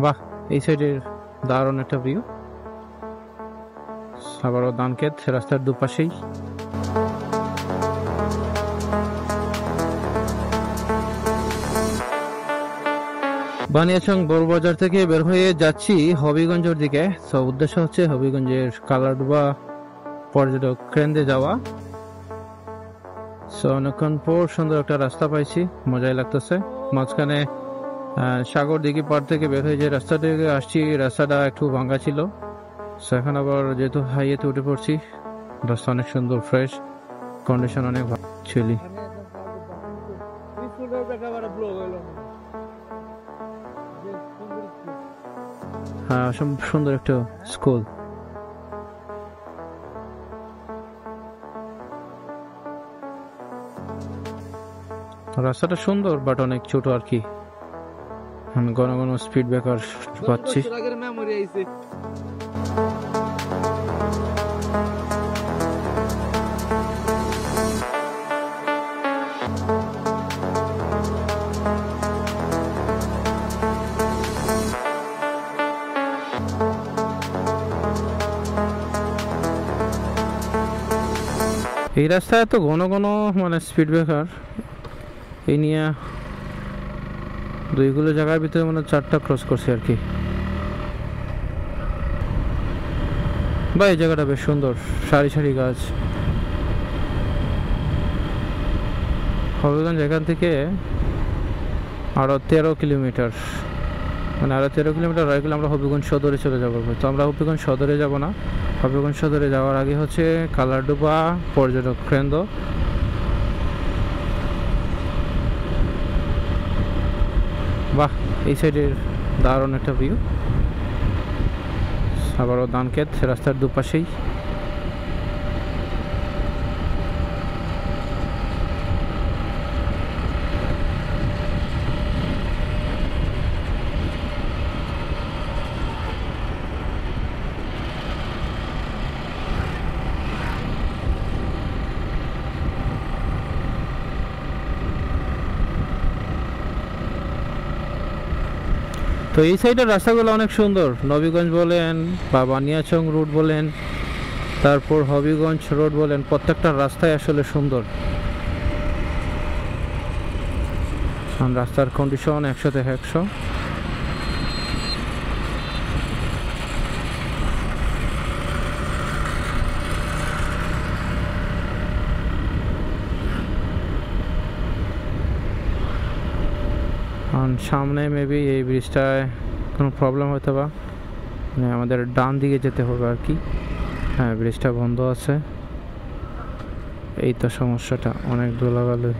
বাহ, এই সাইডের দারুণ একটা ভিউ। আবারও ধান ক্ষেত রাস্তার দুপাশেই। বানিয়াচং বড় বাজার থেকে বের হয়ে যাচ্ছি হবিগঞ্জের দিকে। তো উদ্দেশ্য হচ্ছে হবিগঞ্জের কালারডুবা পর্যটক কেন্দ্রে যাওয়া। সো অনেকক্ষণ পর সুন্দর একটা রাস্তা পাইছি, মজাই লাগতেছে। মাঝখানে সাগর দিঘি পার থেকে বের হয়ে যে রাস্তা থেকে আসছি, রাস্তাটা একটু ভাঙা ছিল। সো এখন আবার যেহেতু হাইওয়েতে উঠে পড়ছি, রাস্তা অনেক সুন্দর, ফ্রেশ কন্ডিশন অনেক ভালো ছিল। হ্যাঁ, সুন্দর একটা স্কুল। রাস্তাটা সুন্দর বাট অনেক ছোট আর কি। ঘন ঘন স্পিড ব্রেকার পাচ্ছি। এই রাস্তায় এত ঘন ঘন মানে স্পিড ব্রেকার, এই নিয়ে দুইগুলো জায়গার ভিতরে মানে 4টা ক্রস করছে আর কি। বা এই জায়গাটা বেশ সুন্দর, সারি সারি গাছ। হবিগঞ্জ এখান থেকে আরো 13 কিলোমিটার, মানে আরো 13 কিলোমিটার হয়ে গেলে আমরা হবিগঞ্জ সদরে চলে যাবো। তো আমরা হবিগঞ্জ সদরে যাব না, হবিগঞ্জ সদরে যাওয়ার আগে হচ্ছে কালারডুবা পর্যটক কেন্দ্র। বাহ, এই সাইডের দারুণ একটা ভিউ। আবারও ধান ক্ষেত রাস্তার দুপাশেই। তো এই সাইডের রাস্তাগুলো অনেক সুন্দর, নবীগঞ্জ বলেন বা বানিয়াচং রোড বলেন, তারপর হবিগঞ্জ রোড বলেন, প্রত্যেকটা রাস্তায় আসলে সুন্দর। রাস্তার কন্ডিশন 100 থেকে 100। সামনে মেবি এই ব্রিজটায় কোনো প্রবলেম হয়তো বা, মানে আমাদের ডান দিকে যেতে হবে আর কি। হ্যাঁ, ব্রিজটা বন্ধ আছে, এই তো সমস্যাটা, অনেক ধুলাবালি।